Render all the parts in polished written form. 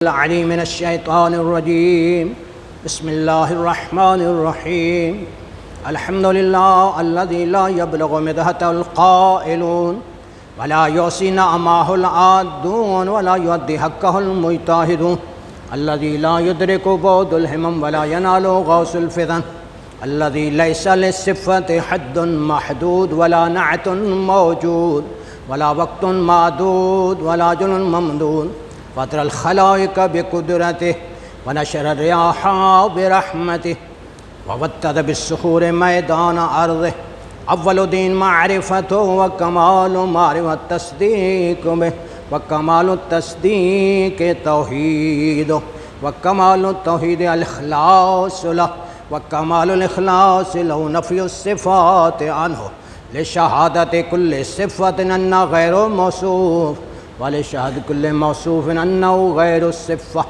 العليم من الشيطان الرجيم. بسم الله الرحمن الرحيم. الحمد لله الذي لا يبلغ مدحه القائلون ولا يحصي نعمه العادون ولا يؤدي حقه المجتهدون، الذي لا يدرك بعد الهمم ولا ينال غوث الفطن، الذي ليس للصفة حد محدود ولا نعت موجود ولا وقت معدود ولا جل ممدود، فطر الخلائق بقدرته ونشر الرياح برحمته ووتد بالصخور میدان ارضه. اول دین معرفت وکمال معرفت تصدیق به وکمال التصدیق توحید وکمال التوحید الاخلاص له وکمال الاخلاص له نفی الصفات عنه لشهادت کل صفت ان غیر موصوف ولشهادت كل موصوف أنه غير الصفة.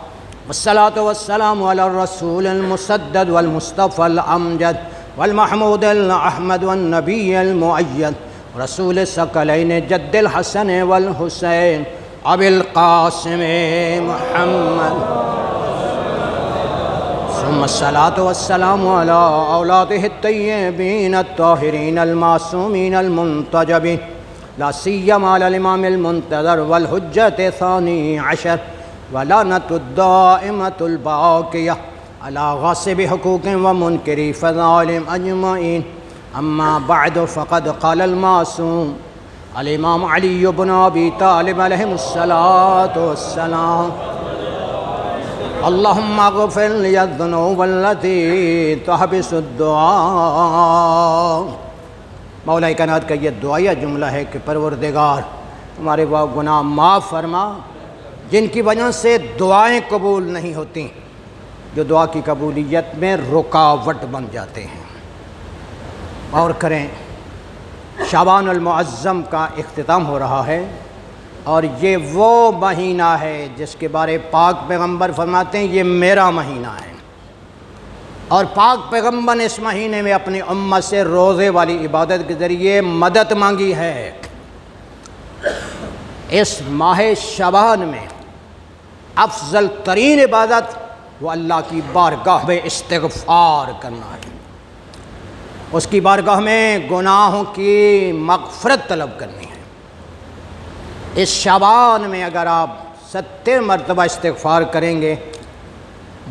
والصلاة والسلام على الرسول المسدد والمصطفى الأمجد والمحمود الأحمد والنبي المؤيد رسول الثقلين جد الحسن والحسين أبي القاسم محمد، ثم الصلاة والسلام على أولاده الطيبين الطاهرين المعصومين المنتجبين، لا سيما على الإمام المنتظر والحجة الثاني عشر ولعنة الدائمة الباقية على غاصب حقوق ومنكر فضائل أجمعين. أما بعد، فقد قال المعصوم الإمام علي بن أبي طالب عليه الصلاة والسلام: اللهم اغفر لي الذنوب التي تحبس الدعاء. مولا کائنات کا یہ دعائیہ جملہ ہے کہ پروردگار ہمارے وہ گناہ معاف فرما جن کی وجہ سے دعائیں قبول نہیں ہوتی، جو دعا کی قبولیت میں رکاوٹ بن جاتے ہیں. اور کریں، شعبان المعظم کا اختتام ہو رہا ہے اور یہ وہ مہینہ ہے جس کے بارے پاک پیغمبر فرماتے ہیں یہ میرا مہینہ ہے، اور پاک پیغمبر نے اس مہینے میں اپنی امت سے روزے والی عبادت کے ذریعے مدد مانگی ہے. اس ماہ شعبان میں افضل ترین عبادت وہ اللہ کی بارگاہ میں استغفار کرنا ہے، اس کی بارگاہ میں گناہوں کی مغفرت طلب کرنی ہے. اس شعبان میں اگر آپ 70 مرتبہ استغفار کریں گے،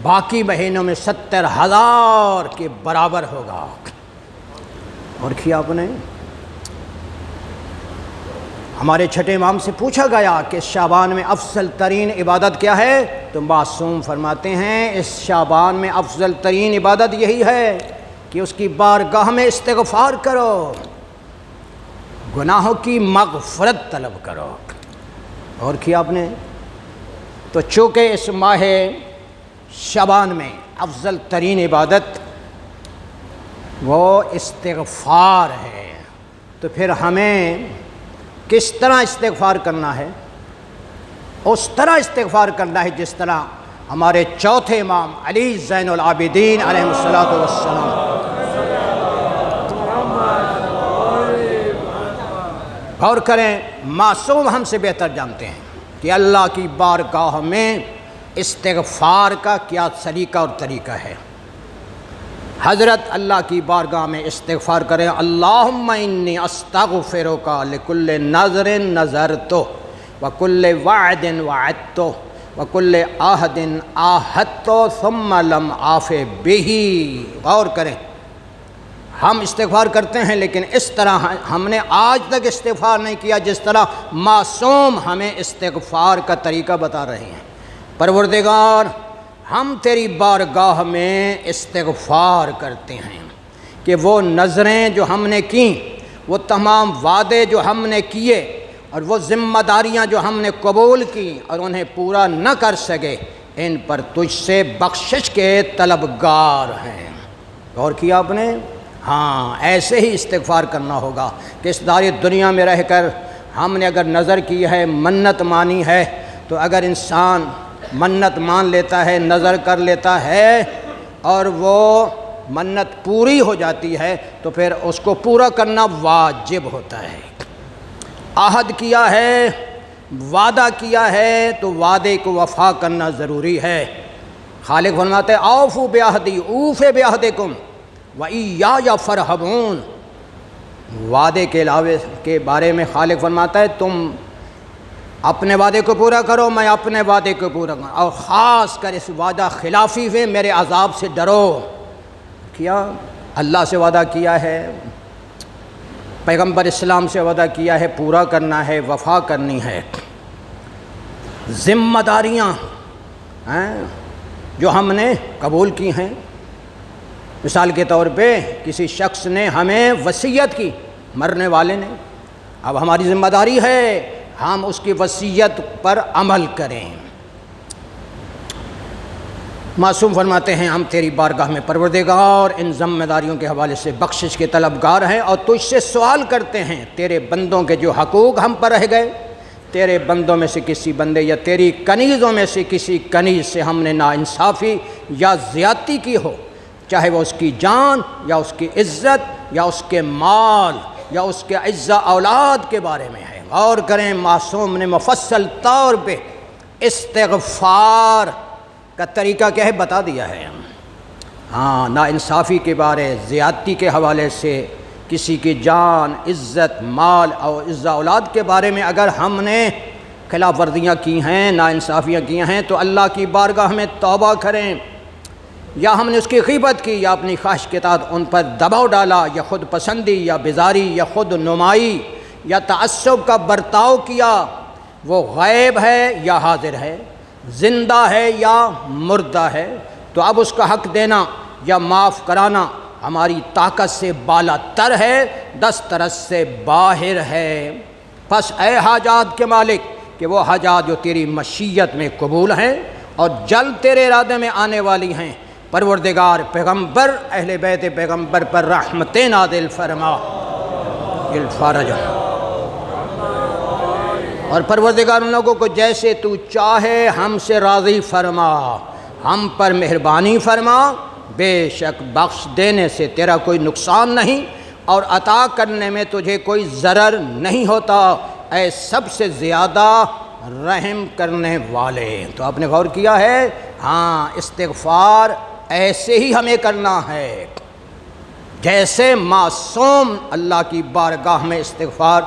باقی مہینوں میں 70,000 کے برابر ہوگا. اور کیا آپ نے ہمارے چھٹے امام سے پوچھا گیا کہ شعبان میں افضل ترین عبادت کیا ہے، تو معصوم فرماتے ہیں اس شعبان میں افضل ترین عبادت یہی ہے کہ اس کی بارگاہ میں استغفار کرو، گناہوں کی مغفرت طلب کرو. اور کیا آپ نے تو چونکہ اس ماہ شعبان میں افضل ترین عبادت وہ استغفار ہے، تو پھر ہمیں کس طرح استغفار کرنا ہے؟ اس طرح استغفار کرنا ہے جس طرح ہمارے چوتھے امام علی زین العابدین علیہ الصلوۃ والسلام غور کریں، معصوم ہم سے بہتر جانتے ہیں کہ اللہ کی بارگاہ میں استغفار کا کیا سلیقہ اور طریقہ ہے. حضرت اللہ کی بارگاہ میں استغفار کریں: اللہم انی استغفرک لکل نظر نظرت وکل وعد وعدت وکل عہد عاہدت ثم لم آف بہ. غور کریں، ہم استغفار کرتے ہیں لیکن اس طرح ہم نے آج تک استغفار نہیں کیا جس طرح معصوم ہمیں استغفار کا طریقہ بتا رہے ہیں. پروردگار، ہم تیری بارگاہ میں استغفار کرتے ہیں کہ وہ نظریں جو ہم نے کیں، وہ تمام وعدے جو ہم نے کیے، اور وہ ذمہ داریاں جو ہم نے قبول کی اور انہیں پورا نہ کر سکے، ان پر تجھ سے بخشش کے طلبگار ہیں. اور کیا آپ نے؟ ہاں، ایسے ہی استغفار کرنا ہوگا کہ اس داری دنیا میں رہ کر ہم نے اگر نظر کی ہے، منت مانی ہے، تو اگر انسان منت مان لیتا ہے، نظر کر لیتا ہے اور وہ منت پوری ہو جاتی ہے تو پھر اس کو پورا کرنا واجب ہوتا ہے. عہد کیا ہے وعدہ کیا ہے تو وعدے کو وفا کرنا ضروری ہے۔ خالق فرماتے ہیں اوفوا بعہدی اوف بعہدکم وایایا فرحبون۔ وعدے کے علاوہ کے بارے میں خالق فرماتا ہے تم اپنے وعدے کو پورا کرو، میں اپنے وعدے کو پورا کروں، اور خاص کر اس وعدہ خلافی میں میرے عذاب سے ڈرو۔ کیا اللہ سے وعدہ کیا ہے، پیغمبر اسلام سے وعدہ کیا ہے، پورا کرنا ہے، وفا کرنی ہے۔ ذمہ داریاں جو ہم نے قبول کی ہیں، مثال کے طور پہ کسی شخص نے ہمیں وصیت کی، مرنے والے نے، اب ہماری ذمہ داری ہے ہم اس کی وصیت پر عمل کریں۔ معصوم فرماتے ہیں ہم تیری بارگاہ میں پروردگار ان ذمہ داریوں کے حوالے سے بخشش کے طلبگار ہیں اور تجھ سے سوال کرتے ہیں تیرے بندوں کے جو حقوق ہم پر رہ گئے، تیرے بندوں میں سے کسی بندے یا تیری کنیزوں میں سے کسی کنیز سے ہم نے ناانصافی یا زیادتی کی ہو، چاہے وہ اس کی جان یا اس کی عزت یا اس کے مال یا اس کے اعزا اولاد کے بارے میں ہے۔ غور کریں، معصوم نے مفصل طور پہ استغفار کا طریقہ کیا ہے بتا دیا ہے۔ ہاں، ناانصافی کے بارے، زیادتی کے حوالے سے، کسی کی جان، عزت، مال اور اعزا اولاد کے بارے میں اگر ہم نے خلاف ورزیاں کی ہیں، ناانصافیاں کی ہیں تو اللہ کی بارگاہ میں توبہ کریں، یا ہم نے اس کی غیبت کی یا اپنی خواہش کے تحت ان پر دباؤ ڈالا یا خود پسندی یا بیزاری یا خود نمائی یا تعصب کا برتاؤ کیا، وہ غائب ہے یا حاضر ہے، زندہ ہے یا مردہ ہے، تو اب اس کا حق دینا یا معاف کرانا ہماری طاقت سے بالا تر ہے، دسترس سے باہر ہے۔ پس اے حاجات کے مالک کہ وہ حاجات جو تیری مشیت میں قبول ہیں اور جلد تیرے ارادے میں آنے والی ہیں، پروردگار پیغمبر اہل بیت پیغمبر پر رحمتیں نازل فرما الفارج، اور پروردگار ان لوگوں کو جیسے تو چاہے ہم سے راضی فرما، ہم پر مہربانی فرما، بے شک بخش دینے سے تیرا کوئی نقصان نہیں اور عطا کرنے میں تجھے کوئی ضرر نہیں ہوتا، اے سب سے زیادہ رحم کرنے والے۔ تو آپ نے غور کیا ہے، ہاں استغفار ایسے ہی ہمیں کرنا ہے جیسے معصوم اللہ کی بارگاہ میں استغفار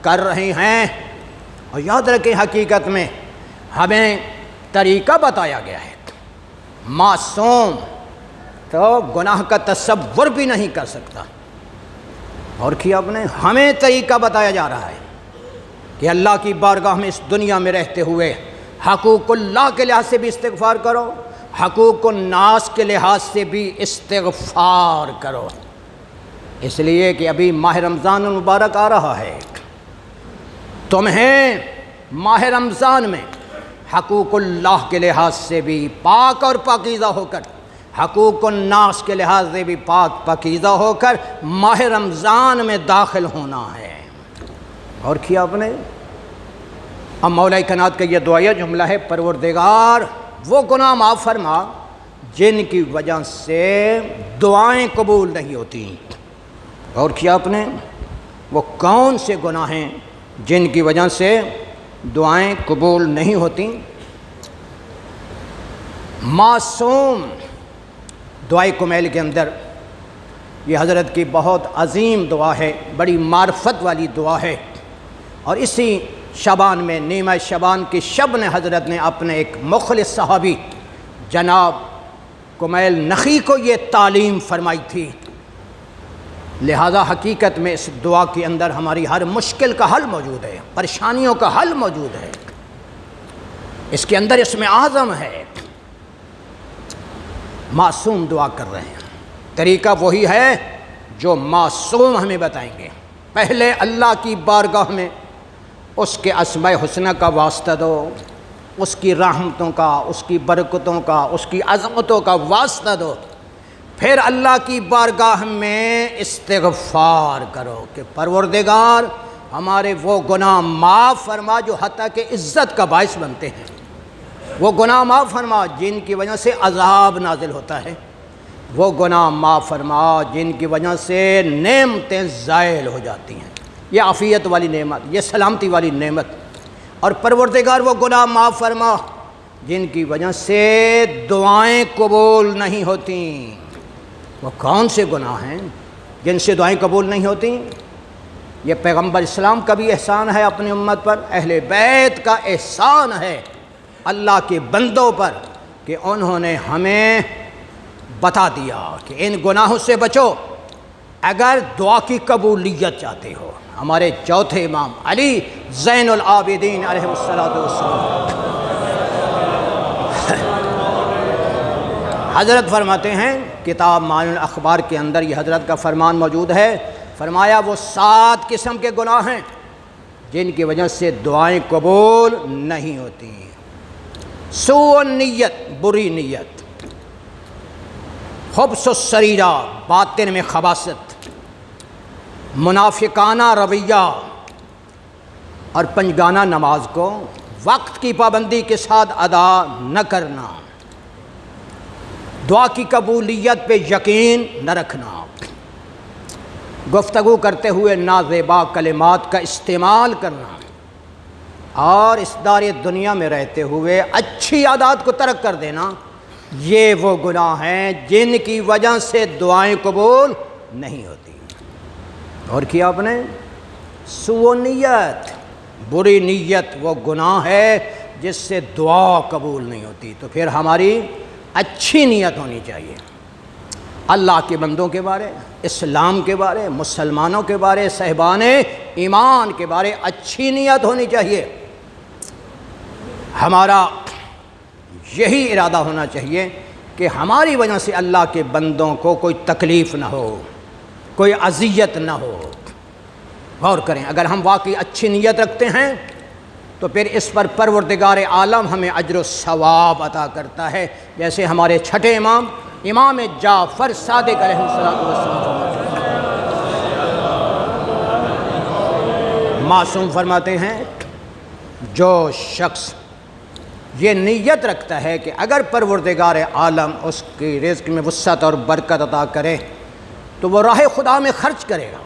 کر رہے ہیں۔ اور یاد رکھیں حقیقت میں ہمیں طریقہ بتایا گیا ہے، معصوم تو گناہ کا تصور بھی نہیں کر سکتا، اور کیا آپ نے ہمیں طریقہ بتایا جا رہا ہے کہ اللہ کی بارگاہ میں اس دنیا میں رہتے ہوئے حقوق اللہ کے لحاظ سے بھی استغفار کرو، حقوق الناس کے لحاظ سے بھی استغفار کرو، اس لیے کہ ابھی ماہ رمضان المبارک آ رہا ہے، تمہیں ماہ رمضان میں حقوق اللہ کے لحاظ سے بھی پاک اور پاکیزہ ہو کر، حقوق الناس کے لحاظ سے بھی پاک پاکیزہ ہو کر ماہ رمضان میں داخل ہونا ہے۔ اور کیا آپ نے اب مولا کائنات کا یہ دعائیہ جملہ ہے، پروردگار وہ گناہ معاف فرما جن کی وجہ سے دعائیں قبول نہیں ہوتی۔ اور کیا آپ نے وہ کون سے گناہ ہیں جن کی وجہ سے دعائیں قبول نہیں ہوتی؟ معصوم دعائے کمیل کے اندر یہ حضرت کی بہت عظیم دعا ہے، بڑی معرفت والی دعا ہے، اور اسی شعبان میں نیمہ شعبان کی شب نے حضرت نے اپنے ایک مخلص صحابی جناب کمیل نخی کو یہ تعلیم فرمائی تھی، لہذا حقیقت میں اس دعا کے اندر ہماری ہر مشکل کا حل موجود ہے، پریشانیوں کا حل موجود ہے، اس کے اندر اسم اعظم ہے۔ معصوم دعا کر رہے ہیں، طریقہ وہی ہے جو معصوم ہمیں بتائیں گے۔ پہلے اللہ کی بارگاہ میں اس کے اسماء حسنہ کا واسطہ دو، اس کی رحمتوں کا، اس کی برکتوں کا، اس کی عظمتوں کا واسطہ دو، پھر اللہ کی بارگاہ میں استغفار کرو کہ پروردگار ہمارے وہ گناہ معاف فرما جو حتیٰ کہ عزت کا باعث بنتے ہیں، وہ گناہ معاف فرما جن کی وجہ سے عذاب نازل ہوتا ہے، وہ گناہ معاف فرما جن کی وجہ سے نعمتیں زائل ہو جاتی ہیں، یہ عافیت والی نعمت، یہ سلامتی والی نعمت اور پروردگار وہ گناہ معاف فرما جن کی وجہ سے دعائیں قبول نہیں ہوتی۔ وہ کون سے گناہ ہیں جن سے دعائیں قبول نہیں ہوتی؟ یہ پیغمبر اسلام کا بھی احسان ہے اپنی امت پر، اہل بیت کا احسان ہے اللہ کے بندوں پر کہ انہوں نے ہمیں بتا دیا کہ ان گناہوں سے بچو اگر دعا کی قبولیت چاہتے ہو۔ ہمارے چوتھے امام علی زین العابدین علیہ السلام حضرت فرماتے ہیں، کتاب معانی الاخبار کے اندر یہ حضرت کا فرمان موجود ہے، فرمایا وہ 7 قسم کے گناہ ہیں جن کی وجہ سے دعائیں قبول نہیں ہوتی۔ سوء النیت، بری نیت، خبث السریرہ، باطن میں خباثت، منافقانہ رویہ، اور پنجگانہ نماز کو وقت کی پابندی کے ساتھ ادا نہ کرنا، دعا کی قبولیت پہ یقین نہ رکھنا، گفتگو کرتے ہوئے نازیبا کلمات کا استعمال کرنا، اور اس دار دنیا میں رہتے ہوئے اچھی عادات کو ترک کر دینا، یہ وہ گناہ ہیں جن کی وجہ سے دعائیں قبول نہیں ہوتی۔ اور کیا آپ نے؟ سوء نیت، بری نیت وہ گناہ ہے جس سے دعا قبول نہیں ہوتی۔ تو پھر ہماری اچھی نیت ہونی چاہیے، اللہ کے بندوں کے بارے، اسلام کے بارے، مسلمانوں کے بارے، صاحبان ایمان کے بارے اچھی نیت ہونی چاہیے۔ ہمارا یہی ارادہ ہونا چاہیے کہ ہماری وجہ سے اللہ کے بندوں کو کوئی تکلیف نہ ہو، کوئی اذیت نہ ہو۔ غور کریں، اگر ہم واقعی اچھی نیت رکھتے ہیں تو پھر اس پر پروردگار عالم ہمیں اجر و ثواب عطا کرتا ہے، جیسے ہمارے چھٹے امام امام جعفر صادق علیہ السلام معصوم فرماتے ہیں، جو شخص یہ نیت رکھتا ہے کہ اگر پروردگار عالم اس کی رزق میں وسعت اور برکت عطا کرے تو وہ راہ خدا میں خرچ کرے گا،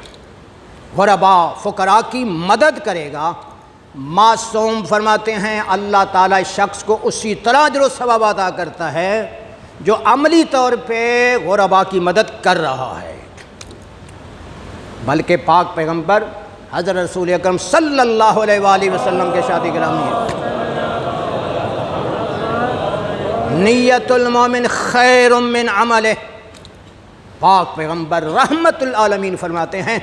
غرباء فقراء کی مدد کرے گا، معصوم فرماتے ہیں اللہ تعالیٰ شخص کو اسی طرح اجر و ثواب عطا کرتا ہے جو عملی طور پہ غرباء کی مدد کر رہا ہے۔ بلکہ پاک پیغمبر حضرت رسول اکرم صلی اللہ علیہ وآلہ وسلم کے شادی گرامی ہے، نیت المومن خیر من عملہ، پاک پیغمبر رحمت العالمین فرماتے ہیں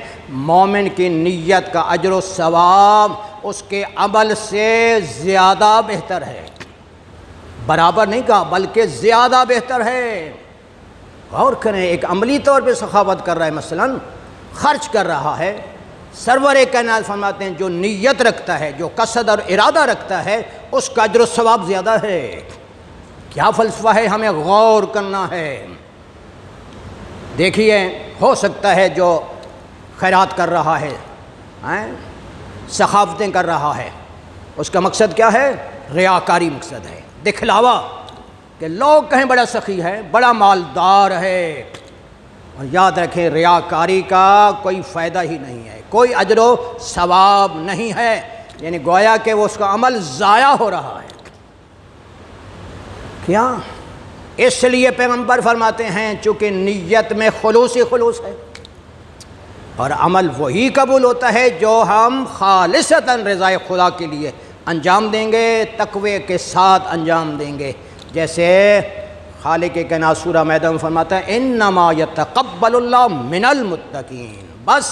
مومن کی نیت کا اجر و ثواب اس کے عمل سے زیادہ بہتر ہے، برابر نہیں کہا بلکہ زیادہ بہتر ہے۔ غور کریں، ایک عملی طور پہ سخاوت کر رہا ہے، مثلا خرچ کر رہا ہے، سرور کائنات فرماتے ہیں جو نیت رکھتا ہے، جو قصد اور ارادہ رکھتا ہے اس کا اجر و ثواب زیادہ ہے۔ کیا فلسفہ ہے، ہمیں غور کرنا ہے۔ دیکھیے، ہو سکتا ہے جو خیرات کر رہا ہے، سخاوتیں کر رہا ہے، اس کا مقصد کیا ہے؟ ریاکاری مقصد ہے، دکھلاوا، کہ لوگ کہیں بڑا سخی ہے، بڑا مالدار ہے۔ اور یاد رکھیں ریاکاری کا کوئی فائدہ ہی نہیں ہے، کوئی اجر و ثواب نہیں ہے، یعنی گویا کہ وہ اس کا عمل ضائع ہو رہا ہے۔ کیا؟ اس لیے پیغمبر فرماتے ہیں چونکہ نیت میں خلوص ہی خلوص ہے، اور عمل وہی قبول ہوتا ہے جو ہم خالصتاً رضائے خدا کے لیے انجام دیں گے، تقوی کے ساتھ انجام دیں گے۔ جیسے خالق کائنات سورہ مائدہ میں فرماتا ہے انما یتقبل اللہ من المتقین، بس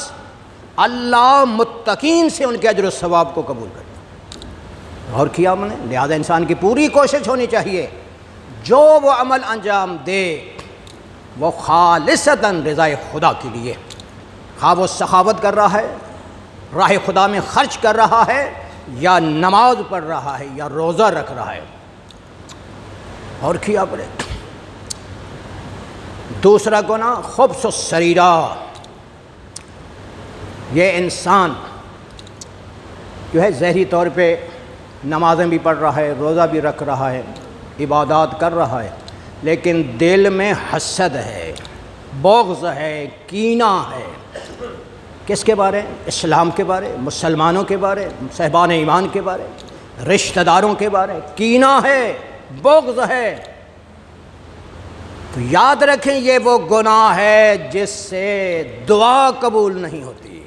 اللہ متقین سے ان کے اجر و ثواب کو قبول کرتا ہے۔ اور کیا ہم نے؟ لہذا انسان کی پوری کوشش ہونی چاہیے جو وہ عمل انجام دے وہ خالصتاً رضائے خدا کے لیے، خواہ وہ سخاوت کر رہا ہے، راہ خدا میں خرچ کر رہا ہے، یا نماز پڑھ رہا ہے، یا روزہ رکھ رہا ہے۔ اور کیا بولے؟ دوسرا گناہ خبث السریرہ، یہ انسان جو ہے ظاہری طور پہ نمازیں بھی پڑھ رہا ہے، روزہ بھی رکھ رہا ہے، عبادات کر رہا ہے، لیکن دل میں حسد ہے، بغض ہے، کینہ ہے۔ کس کے بارے؟ اسلام کے بارے، مسلمانوں کے بارے، صاحبان ایمان کے بارے، رشتہ داروں کے بارے کینہ ہے، بغض ہے، تو یاد رکھیں یہ وہ گناہ ہے جس سے دعا قبول نہیں ہوتی۔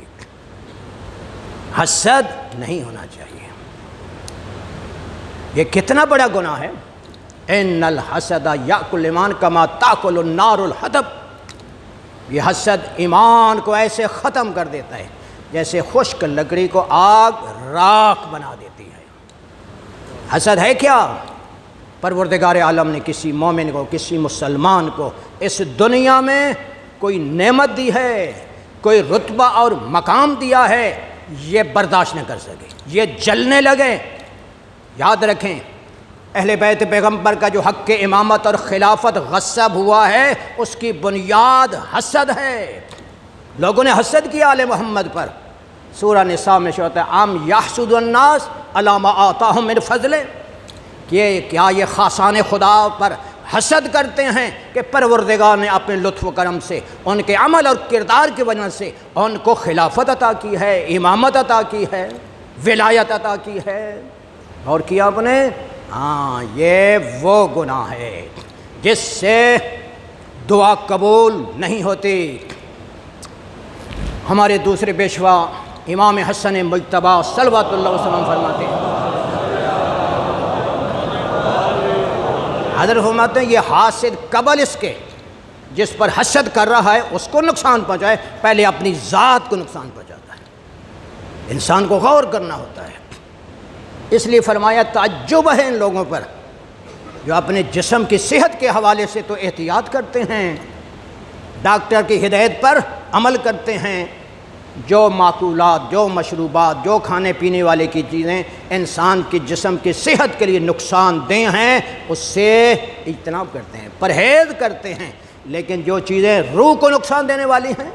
حسد نہیں ہونا چاہیے۔ یہ کتنا بڑا گناہ ہے۔ ان الحسد یاکل ایمان کما تاکل النار الحطب، یہ حسد ایمان کو ایسے ختم کر دیتا ہے جیسے خشک لکڑی کو آگ راکھ بنا دیتی ہے۔ حسد ہے کیا؟ پروردگار عالم نے کسی مومن کو، کسی مسلمان کو اس دنیا میں کوئی نعمت دی ہے، کوئی رتبہ اور مقام دیا ہے، یہ برداشت نہ کر سکے، یہ جلنے لگے۔ یاد رکھیں اہل بیت پیغمبر کا جو حق امامت اور خلافت غصب ہوا ہے اس کی بنیاد حسد ہے۔ لوگوں نے حسد کیا آل محمد پر۔ سورہ نساء میں ہوتا ہے ام یحسد الناس علی ما آتاہم من فضل، کہ کیا یہ خاصان خدا پر حسد کرتے ہیں کہ پروردگار نے اپنے لطف و کرم سے ان کے عمل اور کردار کی وجہ سے ان کو خلافت عطا کی ہے، امامت عطا کی ہے، ولایت عطا کی ہے، اور کیا آپ نے؟ ہاں، یہ وہ گناہ ہے جس سے دعا قبول نہیں ہوتی۔ ہمارے دوسرے پیشوا امام حسن مجتبی صلوات اللہ وسلم فرماتے ہیں، حضرت فرماتے ہیں یہ حاسد قبل اس کے جس پر حسد کر رہا ہے اس کو نقصان پہنچائے، پہلے اپنی ذات کو نقصان پہنچاتا ہے۔ انسان کو غور کرنا ہوتا ہے۔ اس لیے فرمایا تعجب ہے ان لوگوں پر جو اپنے جسم کی صحت کے حوالے سے تو احتیاط کرتے ہیں، ڈاکٹر کی ہدایت پر عمل کرتے ہیں، جو معقولات، جو مشروبات، جو کھانے پینے والے کی چیزیں انسان کی جسم کی صحت کے لیے نقصان دہ ہیں اس سے اجتناب کرتے ہیں، پرہیز کرتے ہیں، لیکن جو چیزیں روح کو نقصان دینے والی ہیں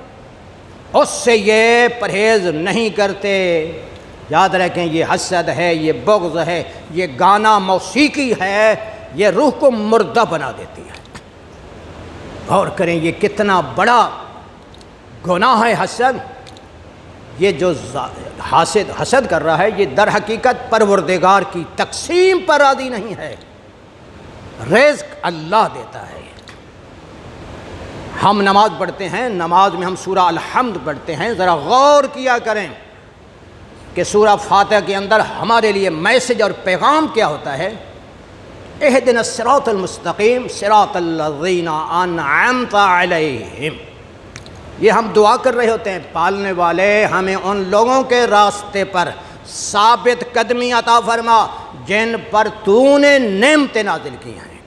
اس سے یہ پرہیز نہیں کرتے۔ یاد رکھیں یہ حسد ہے، یہ بغض ہے، یہ گانا موسیقی ہے، یہ روح کو مردہ بنا دیتی ہے۔ غور کریں یہ کتنا بڑا گناہ ہے حسد۔ یہ جو حسد کر رہا ہے یہ در حقیقت پروردگار کی تقسیم پر راضی نہیں ہے۔ رزق اللہ دیتا ہے۔ ہم نماز پڑھتے ہیں، نماز میں ہم سورہ الحمد پڑھتے ہیں، ذرا غور کیا کریں کہ سورہ فاتحہ کے اندر ہمارے لیے میسج اور پیغام کیا ہوتا ہے۔ اہدنا الصراط المستقیم صراط الذین انعمت علیہم، یہ ہم دعا کر رہے ہوتے ہیں، پالنے والے ہمیں ان لوگوں کے راستے پر ثابت قدمی عطا فرما جن پر تو نے نعمتیں نازل کی ہیں۔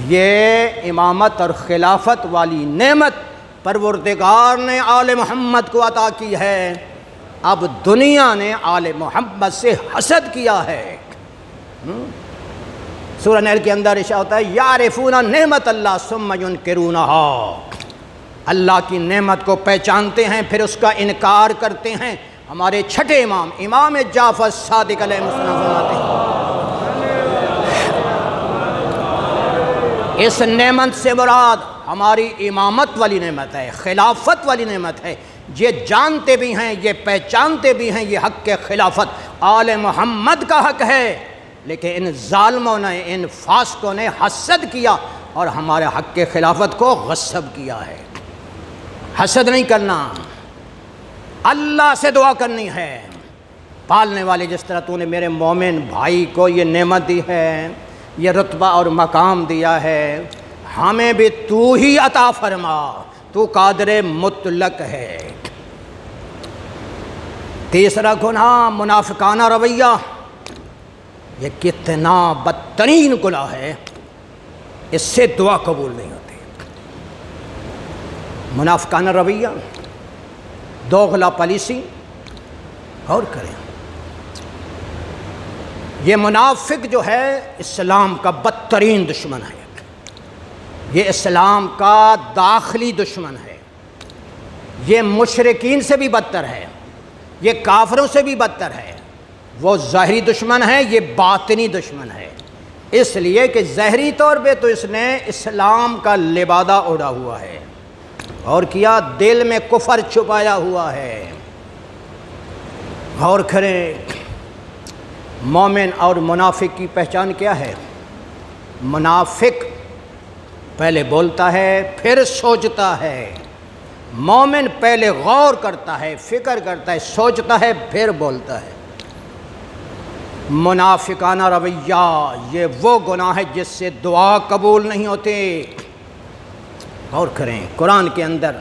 یہ امامت اور خلافت والی نعمت پروردگار نے آل محمد کو عطا کی ہے، اب دنیا نے آل محمد سے حسد کیا ہے۔ سورہ نحل کے اندر ارشاد ہوتا ہے یعرفون نعمت اللہ ثم ینکرونہا، اللہ کی نعمت کو پہچانتے ہیں پھر اس کا انکار کرتے ہیں۔ ہمارے چھٹے امام امام جعفر صادق علیہ السلام فرماتے ہیں اس نعمت سے مراد ہماری امامت والی نعمت ہے، خلافت والی نعمت ہے۔ یہ جانتے بھی ہیں، یہ پہچانتے بھی ہیں یہ حق کے خلافت آل محمد کا حق ہے، لیکن ان ظالموں نے، ان فاسقوں نے حسد کیا اور ہمارے حق کے خلافت کو غصب کیا ہے۔ حسد نہیں کرنا، اللہ سے دعا کرنی ہے۔ پالنے والے جس طرح تو نے میرے مومن بھائی کو یہ نعمت دی ہے، یہ رتبہ اور مقام دیا ہے، ہمیں بھی تو ہی عطا فرما، تو قادر مطلق ہے۔ تیسرا گناہ منافقانہ رویہ، یہ کتنا بدترین گناہ ہے، اس سے دعا قبول نہیں ہوتی۔ منافقانہ رویہ، دوغلا پالیسی، غور کریں۔ یہ منافق جو ہے اسلام کا بدترین دشمن ہے، یہ اسلام کا داخلی دشمن ہے، یہ مشرکین سے بھی بدتر ہے، یہ کافروں سے بھی بدتر ہے۔ وہ ظاہری دشمن ہے، یہ باطنی دشمن ہے، اس لیے کہ ظاہری طور پہ تو اس نے اسلام کا لبادہ اوڑھا ہوا ہے اور کیا دل میں کفر چھپایا ہوا ہے۔ غور کریں مومن اور منافق کی پہچان کیا ہے؟ منافق پہلے بولتا ہے پھر سوچتا ہے، مومن پہلے غور کرتا ہے، فکر کرتا ہے، سوچتا ہے، پھر بولتا ہے۔ منافقانہ رویہ یہ وہ گناہ ہے جس سے دعا قبول نہیں ہوتے۔ غور کریں، قرآن کے اندر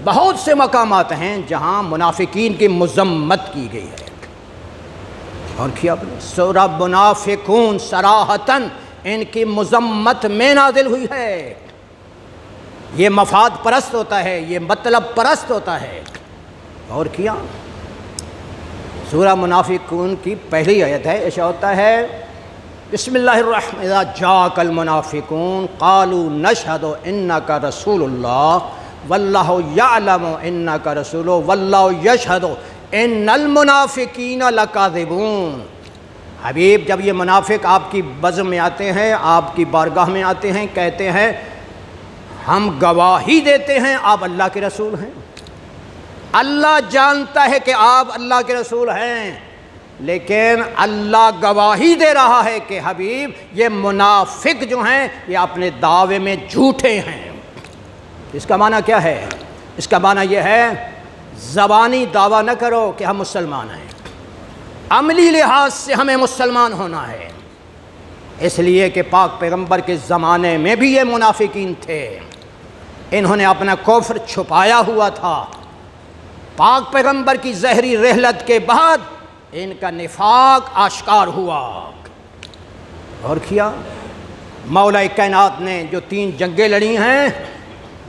بہت سے مقامات ہیں جہاں منافقین کی مذمت کی گئی ہے۔ اور کیا سورہ منافقون صراحتاً ان کی مذمت میں نازل ہوئی ہے۔ یہ مفاد پرست ہوتا ہے، یہ مطلب پرست ہوتا ہے۔ اور کیا سورہ منافقون کی پہلی آیت ہے، ایسا ہوتا ہے بسم اللہ الرحمن اذا جاءک المنافقون قالوا نشہد انک رسول اللہ واللہ یعلم انک رسول واللہ یشہد ان المنافقین لکاذبون۔ حبیب جب یہ منافق آپ کی بزم میں آتے ہیں، آپ کی بارگاہ میں آتے ہیں، کہتے ہیں ہم گواہی دیتے ہیں آپ اللہ کے رسول ہیں، اللہ جانتا ہے کہ آپ اللہ کے رسول ہیں، لیکن اللہ گواہی دے رہا ہے کہ حبیب یہ منافق جو ہیں یہ اپنے دعوے میں جھوٹے ہیں۔ اس کا معنی کیا ہے؟ اس کا معنی یہ ہے زبانی دعویٰ نہ کرو کہ ہم مسلمان ہیں، عملی لحاظ سے ہمیں مسلمان ہونا ہے۔ اس لیے کہ پاک پیغمبر کے زمانے میں بھی یہ منافقین تھے، انہوں نے اپنا کفر چھپایا ہوا تھا، پاک پیغمبر کی زہری رحلت کے بعد ان کا نفاق آشکار ہوا۔ اور کیا مولا کائنات نے جو 3 جنگیں لڑی ہیں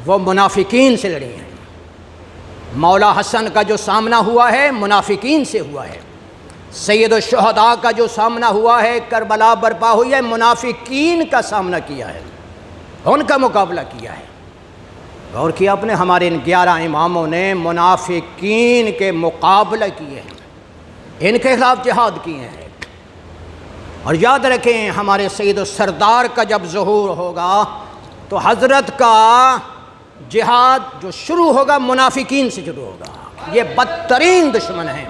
وہ منافقین سے لڑی ہیں۔ مولا حسن کا جو سامنا ہوا ہے منافقین سے ہوا ہے، سید الشہداء کا جو سامنا ہوا ہے، کربلا برپا ہوئی ہے، منافقین کا سامنا کیا ہے، ان کا مقابلہ کیا ہے۔ اور کیا اپنے ہمارے ان 11 اماموں نے منافقین کے مقابلہ کیے ہیں، ان کے خلاف جہاد کیے ہیں۔ اور یاد رکھیں ہمارے سید و سردار کا جب ظہور ہوگا تو حضرت کا جہاد جو شروع ہوگا منافقین سے شروع ہوگا، یہ بدترین دشمن ہیں۔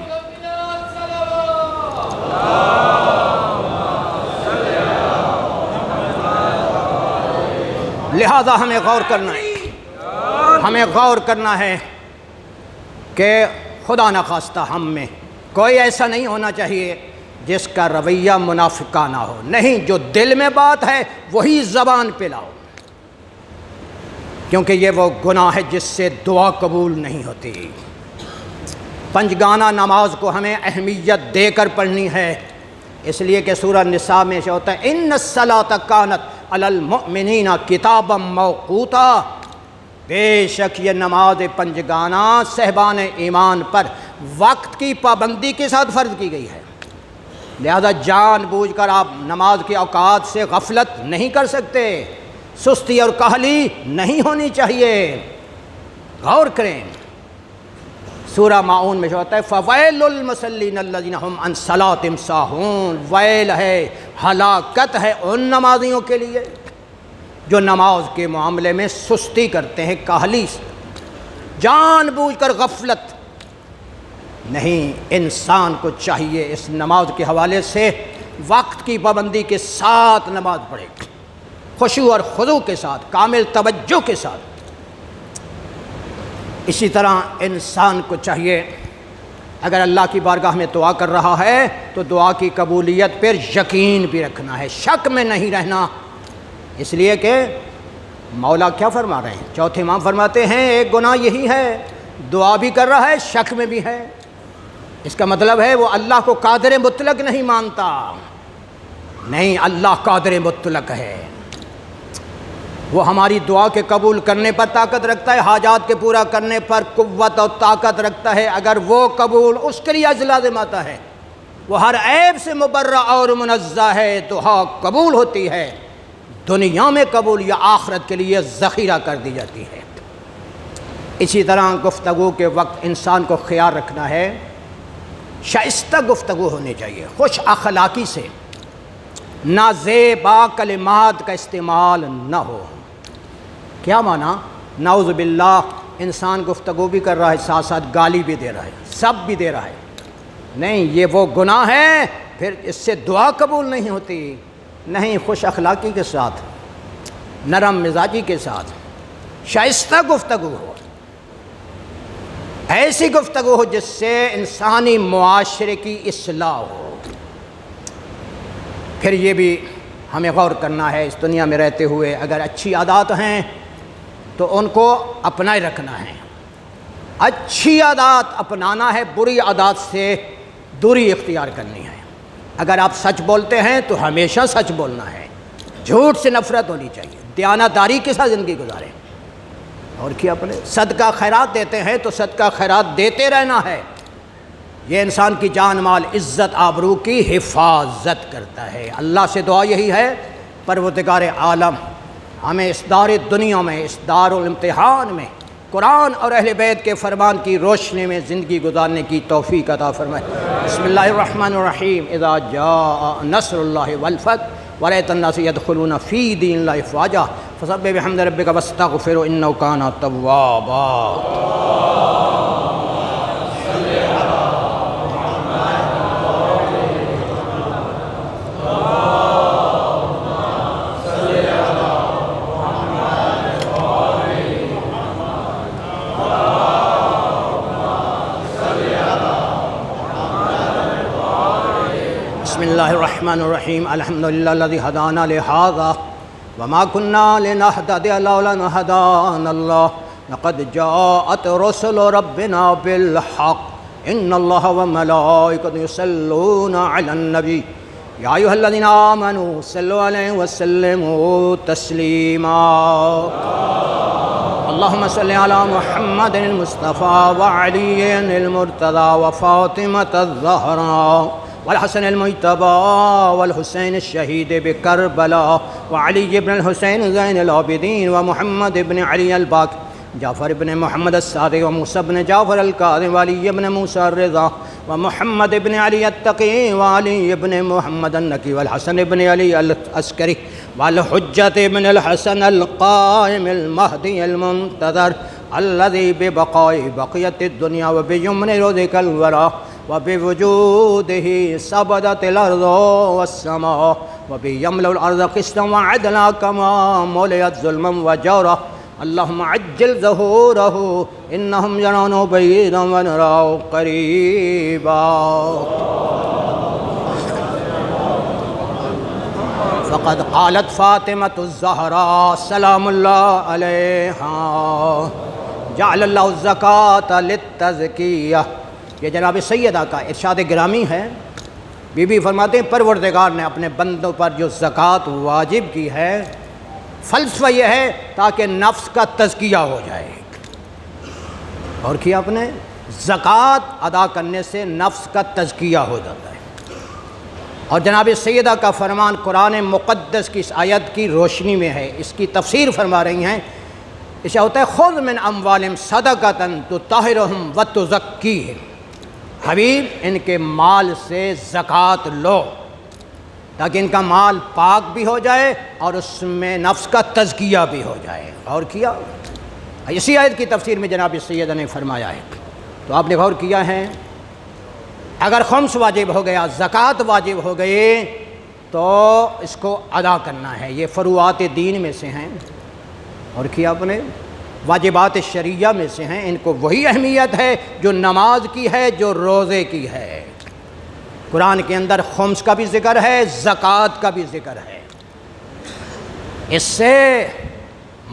لہذا ہمیں غور کرنا ہے، ہمیں غور کرنا ہے کہ خدا نخواستہ ہم میں کوئی ایسا نہیں ہونا چاہیے جس کا رویہ منافقانہ ہو، نہیں، جو دل میں بات ہے وہی زبان پہ لاؤ، کیونکہ یہ وہ گناہ ہے جس سے دعا قبول نہیں ہوتی۔ پنجگانہ نماز کو ہمیں اہمیت دے کر پڑھنی ہے، اس لیے کہ سورہ نساء میں سے ہوتا ہے ان الصلاۃ کانت علی المؤمنین کتابا موقوتا، بے شک یہ نماز پنجگانہ صاحبان ایمان پر وقت کی پابندی کے ساتھ فرض کی گئی ہے، لہذا جان بوجھ کر آپ نماز کے اوقات سے غفلت نہیں کر سکتے، سستی اور کاہلی نہیں ہونی چاہیے۔ غور کریں سورہ ماعون میں جو ہوتا ہے فویل للمصلین الذین هم عن صلاتهم ساہون، ویل ہے، ہلاکت ہے ان نمازیوں کے لیے جو نماز کے معاملے میں سستی کرتے ہیں، کاہلی سے، جان بوجھ کر غفلت نہیں۔ انسان کو چاہیے اس نماز کے حوالے سے وقت کی پابندی کے ساتھ نماز پڑھے، خشوع اور خضوع کے ساتھ، کامل توجہ کے ساتھ۔ اسی طرح انسان کو چاہیے اگر اللہ کی بارگاہ میں دعا کر رہا ہے تو دعا کی قبولیت پر یقین بھی رکھنا ہے، شک میں نہیں رہنا، اس لیے کہ مولا کیا فرما رہے ہیں؟ چوتھے امام فرماتے ہیں ایک گناہ یہی ہے دعا بھی کر رہا ہے شک میں بھی ہے، اس کا مطلب ہے وہ اللہ کو قادر مطلق نہیں مانتا، نہیں، اللہ قادر مطلق ہے، وہ ہماری دعا کے قبول کرنے پر طاقت رکھتا ہے، حاجات کے پورا کرنے پر قوت اور طاقت رکھتا ہے، اگر وہ قبول اس کے لیے اجر لازم آتا ہے، وہ ہر عیب سے مبرہ اور منزہ ہے، دعا قبول ہوتی ہے، دنیا میں قبول یا آخرت کے لیے ذخیرہ کر دی جاتی ہے۔ اسی طرح گفتگو کے وقت انسان کو خیال رکھنا ہے شائستہ گفتگو ہونی چاہیے، خوش اخلاقی سے، نازیبا کلمات کا استعمال نہ ہو۔ کیا معنی؟ نعوذ باللہ انسان گفتگو بھی کر رہا ہے، ساتھ ساتھ گالی بھی دے رہا ہے، سب بھی دے رہا ہے، نہیں، یہ وہ گناہ ہے پھر اس سے دعا قبول نہیں ہوتی. نہیں، خوش اخلاقی کے ساتھ، نرم مزاجی کے ساتھ شائستہ گفتگو ہو، ایسی گفتگو ہو جس سے انسانی معاشرے کی اصلاح ہو. پھر یہ بھی ہمیں غور کرنا ہے اس دنیا میں رہتے ہوئے، اگر اچھی عادات ہیں تو ان کو اپنائے رکھنا ہے. اچھی عادات اپنانا ہے، بری عادات سے دوری اختیار کرنی ہے. اگر آپ سچ بولتے ہیں تو ہمیشہ سچ بولنا ہے، جھوٹ سے نفرت ہونی چاہیے، دیانتداری کے ساتھ زندگی گزاریں. اور کیا اپنے صدقہ خیرات دیتے ہیں تو صدقہ خیرات دیتے رہنا ہے. یہ انسان کی جان مال عزت آبرو کی حفاظت کرتا ہے. اللہ سے دعا یہی ہے پروردگار عالم ہمیں اس دار دنیا میں، اس دار الامتحان میں قرآن اور اہل بیت کے فرمان کی روشنی میں زندگی گزارنے کی توفیق عطا فرمائے. بسم اللہ الرحمن الرحیم. اذا جاء نصر اللہ والفتح ورأیت الناس يدخلون فی دین اللہ افواجا فسبح بحمد ربک واستغفرہ انہ کان توابا. بسم اللہ الرحمن الرحیم. الحمدللہ الذی ہدانا لہذا وما كنا لنهتدي لولا ان هدانا الله لقد جاءت رسل ربنا بالحق ان الله وملائكته يصلون على النبي يا ايها الذين امنوا صلوا عليه وسلموا تسليما. اللهم صل على محمد المصطفى وعلي المرتضى وفاطمة الزهراء والحسن المجتبى والحسين الشهيد بكربلاء وعلي بن الحسين زين العابدين ومحمد بن علي الباقر جعفر بن محمد الصادق وموسى بن جعفر الكاظم وعلي بن موسى الرضا ومحمد بن علي التقي وعلي بن محمد النقي والحسن بن علي العسكري والحجة بن الحسن القائم المهدي المنتظر الذي ببقاء بقية الدنيا وبيمن رزق الورى وبوجوده سبدت الأرض والسماء وبيملأ الأرض قسطا وعدلا كما ملئت ظلما وجورا. اللهم عجل ظهوره إنهم يرونه بعيدا ونراه قريبا. فقد قالت فاطمة الزهراء سلام الله عليها جعل الله الزكاة للتزكية. یہ جناب سیدہ کا ارشاد گرامی ہے. بی بی فرماتے ہیں پروردگار نے اپنے بندوں پر جو زکوٰۃ واجب کی ہے، فلسفہ یہ ہے تاکہ نفس کا تزکیہ ہو جائے. اور کیا اپنے زکوٰۃ ادا کرنے سے نفس کا تزکیہ ہو جاتا ہے. اور جناب سیدہ کا فرمان قرآن مقدس کی اس آیت کی روشنی میں ہے. اس کی تفسیر فرما رہی ہیں، اسے ہوتا ہے خذ من اموالہم صدقۃ تطہرہم وتزکیہم. حبیب ان کے مال سے زکوٰۃ لو تاکہ ان کا مال پاک بھی ہو جائے اور اس میں نفس کا تزکیہ بھی ہو جائے. غور کیا اسی آیت کی تفسیر میں جناب سیدہ نے فرمایا ہے. تو آپ نے غور کیا ہے اگر خمس واجب ہو گیا، زکوٰۃ واجب ہو گئی تو اس کو ادا کرنا ہے. یہ فروعات دین میں سے ہیں اور کیا اپنے واجبات شرعیہ میں سے ہیں. ان کو وہی اہمیت ہے جو نماز کی ہے، جو روزے کی ہے. قرآن کے اندر خمس کا بھی ذکر ہے، زکوٰۃ کا بھی ذکر ہے. اس سے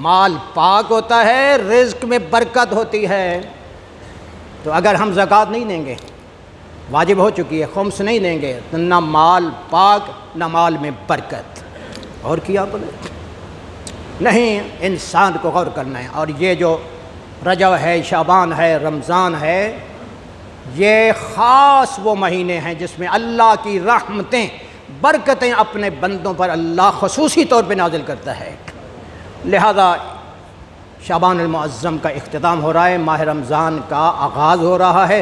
مال پاک ہوتا ہے، رزق میں برکت ہوتی ہے. تو اگر ہم زکوٰۃ نہیں دیں گے، واجب ہو چکی ہے، خمس نہیں دیں گے تو نہ مال پاک نہ مال میں برکت. اور کیا بولے نہیں، انسان کو غور کرنا ہے. اور یہ جو رجب ہے، شعبان ہے، رمضان ہے، یہ خاص وہ مہینے ہیں جس میں اللہ کی رحمتیں، برکتیں اپنے بندوں پر اللہ خصوصی طور پہ نازل کرتا ہے. لہذا شعبان المعظم کا اختتام ہو رہا ہے، ماہ رمضان کا آغاز ہو رہا ہے.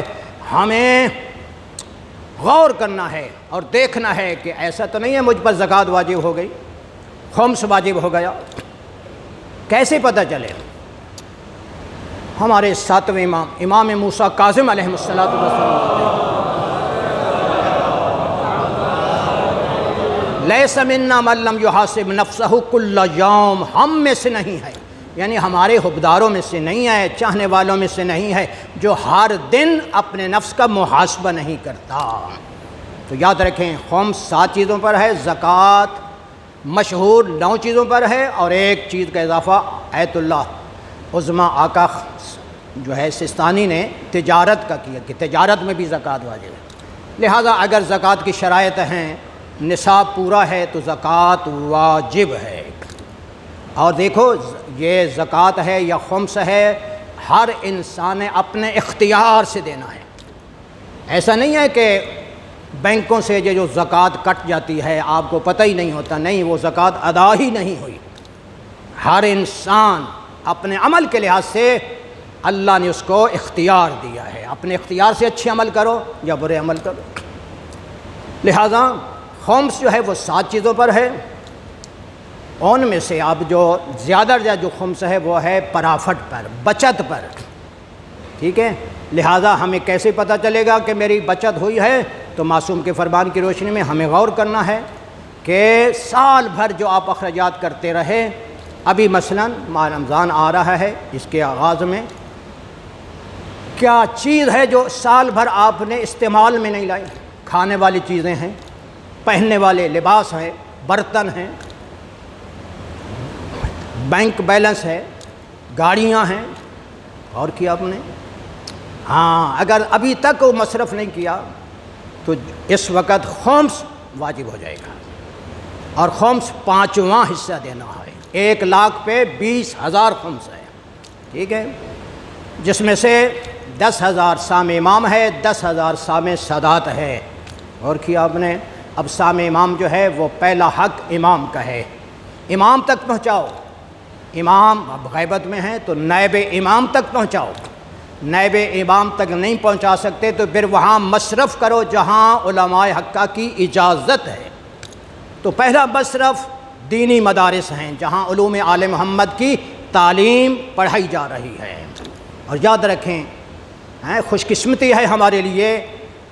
ہمیں غور کرنا ہے اور دیکھنا ہے کہ ایسا تو نہیں ہے مجھ پر زکوٰۃ واجب ہو گئی، خمس واجب ہو گیا. کیسے پتہ چلے؟ ہمارے ساتویں امام موسیٰ کاظم علیہ السلام لیس منا من لم یحاسب نفسہ کل یوم، ہم میں سے نہیں ہے، یعنی ہمارے حبداروں میں سے نہیں ہے، چاہنے والوں میں سے نہیں ہے جو ہر دن اپنے نفس کا محاسبہ نہیں کرتا۔ تو یاد رکھیں خمس 7 چیزوں پر ہے، زکوٰۃ مشہور 9 چیزوں پر ہے، اور ایک چیز کا اضافہ ایت اللہ عظمیٰ آقا جو ہے سستانی نے تجارت کا کیا کہ تجارت میں بھی زکوٰۃ واجب ہے۔ لہٰذا اگر زکوٰۃ کی شرائط ہیں، نصاب پورا ہے تو زکوٰۃ واجب ہے۔ اور دیکھو یہ زکوٰۃ ہے یا خمس ہے، ہر انسان نے اپنے اختیار سے دینا ہے۔ ایسا نہیں ہے کہ بینکوں سے جو زکوٰۃ کٹ جاتی ہے آپ کو پتہ ہی نہیں ہوتا، نہیں، وہ زکوٰۃ ادا ہی نہیں ہوئی۔ ہر انسان اپنے عمل کے لحاظ سے اللہ نے اس کو اختیار دیا ہے، اپنے اختیار سے اچھے عمل کرو یا برے عمل کرو۔ لہذا خمس جو ہے وہ 7 چیزوں پر ہے، ان میں سے اب جو زیادہ جو خمس ہے وہ ہے پرافٹ پر، بچت پر، ٹھیک ہے۔ لہذا ہمیں کیسے پتہ چلے گا کہ میری بچت ہوئی ہے؟ تو معصوم کے فرمان کی روشنی میں ہمیں غور کرنا ہے کہ سال بھر جو آپ اخراجات کرتے رہے، ابھی مثلاً ماہ رمضان آ رہا ہے، اس کے آغاز میں کیا چیز ہے جو سال بھر آپ نے استعمال میں نہیں لائی؟ کھانے والی چیزیں ہیں، پہننے والے لباس ہیں، برتن ہیں، بینک بیلنس ہے، گاڑیاں ہیں، اور کیا آپ نے؟ ہاں، اگر ابھی تک وہ مصرف نہیں کیا تو اس وقت خمس واجب ہو جائے گا، اور خمس 5واں حصہ دینا ہے۔ 1 لاکھ پہ 20,000 خمس ہے، ٹھیک ہے، جس میں سے 10,000 سام امام ہے، 10,000 سام سادات ہے، اور کیا آپ نے؟ اب سام امام جو ہے وہ پہلا حق امام کا ہے، امام تک پہنچاؤ، امام اب غیبت میں ہیں تو نائب امام تک پہنچاؤ، نائب امام تک نہیں پہنچا سکتے تو پھر وہاں مصرف کرو جہاں علماء حقہ کی اجازت ہے۔ تو پہلا مصرف دینی مدارس ہیں جہاں علوم آل محمد کی تعلیم پڑھائی جا رہی ہے۔ اور یاد رکھیں خوش قسمتی ہے ہمارے لیے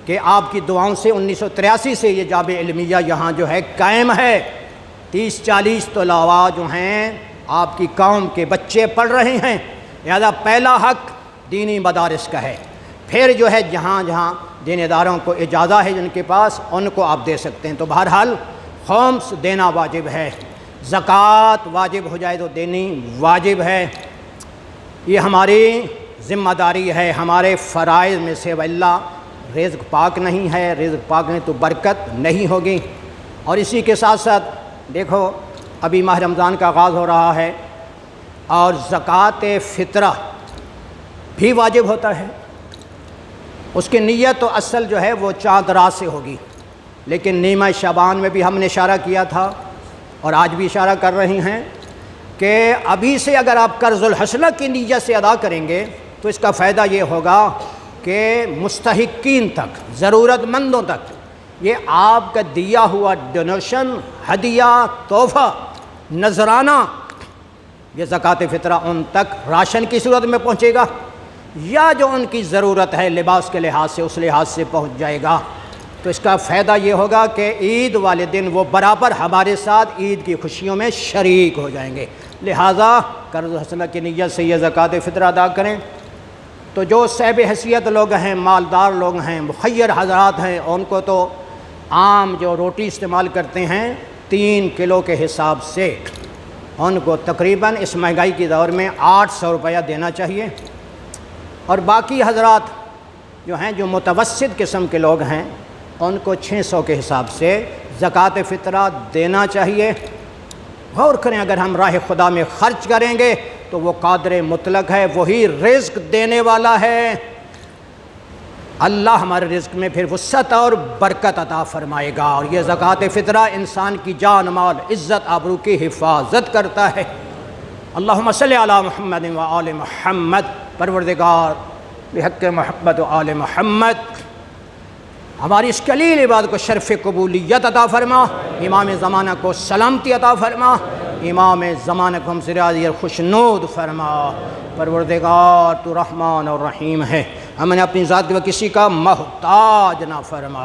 کہ آپ کی دعاؤں سے 1983 سے یہ جامعہ علمیہ یہاں جو ہے قائم ہے، 30-40 طلباء جو ہیں آپ کی قوم کے بچے پڑھ رہے ہیں، لہذا پہلا حق دینی مدارس کا ہے۔ پھر جو ہے جہاں جہاں دین اداروں کو اجازت ہے جن کے پاس، ان کو آپ دے سکتے ہیں۔ تو بہرحال خمس دینا واجب ہے، زکوٰۃ واجب ہو جائے تو دینی واجب ہے، یہ ہماری ذمہ داری ہے، ہمارے فرائض میں سے، واللہ رزق پاک نہیں ہے، رزق پاک نہیں تو برکت نہیں ہوگی۔ اور اسی کے ساتھ ساتھ دیکھو ابھی ماہ رمضان کا آغاز ہو رہا ہے، اور زکوٰۃ فطرہ بھی واجب ہوتا ہے۔ اس کی نیت تو اصل جو ہے وہ چاند رات سے ہوگی، لیکن نیمہ شعبان میں بھی ہم نے اشارہ کیا تھا اور آج بھی اشارہ کر رہے ہیں کہ ابھی سے اگر آپ قرض الحسنہ کی نیت سے ادا کریں گے تو اس کا فائدہ یہ ہوگا کہ مستحقین تک، ضرورت مندوں تک یہ آپ کا دیا ہوا ڈونیشن، ہدیہ، تحفہ، نذرانہ، یہ زکوٰۃ فطرہ ان تک راشن کی صورت میں پہنچے گا، یا جو ان کی ضرورت ہے لباس کے لحاظ سے اس لحاظ سے پہنچ جائے گا۔ تو اس کا فائدہ یہ ہوگا کہ عید والے دن وہ برابر ہمارے ساتھ عید کی خوشیوں میں شریک ہو جائیں گے۔ لہٰذا قرض حسنہ کی نیت سے یہ زکوٰۃ فطرہ ادا کریں۔ تو جو صاحب حیثیت لوگ ہیں، مالدار لوگ ہیں، مخیر حضرات ہیں، ان کو تو عام جو روٹی استعمال کرتے ہیں 3 کلو کے حساب سے ان کو تقریباً اس مہنگائی کی دور میں 800 روپیہ دینا چاہیے، اور باقی حضرات جو ہیں جو متوسط قسم کے لوگ ہیں ان کو 600 کے حساب سے زکوٰۃ فطرہ دینا چاہیے۔ غور کریں، اگر ہم راہ خدا میں خرچ کریں گے تو وہ قادر مطلق ہے، وہی رزق دینے والا ہے، اللہ ہمارے رزق میں پھر وسعت اور برکت عطا فرمائے گا۔ اور یہ زکوٰۃ فطرہ انسان کی جان، مال، عزت، آبرو کی حفاظت کرتا ہے۔ اللہم صلی علی محمد و آل محمد، پروردگار بحق محمد و آل محمد ہماری اس قلیل عبادت کو شرف قبولیت عطا فرما، امام زمانہ کو سلامتی عطا فرما، امام زمانہ کو ہم سے راضی اور خوشنود فرما۔ پروردگار تو رحمان اور رحیم ہے، ہم نے اپنی ذات و کسی کا محتاج نہ فرما۔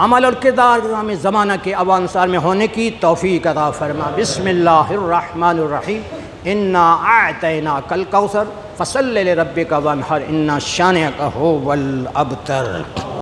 عمل اور کردار نظام زمانہ کے اوانسار میں ہونے کی توفیق عطا فرما۔ بسم اللہ الرحمن الرحیم۔ انا اعطیناک الکوثر فصل لربک وانحر ان شانئک ھو الابتر۔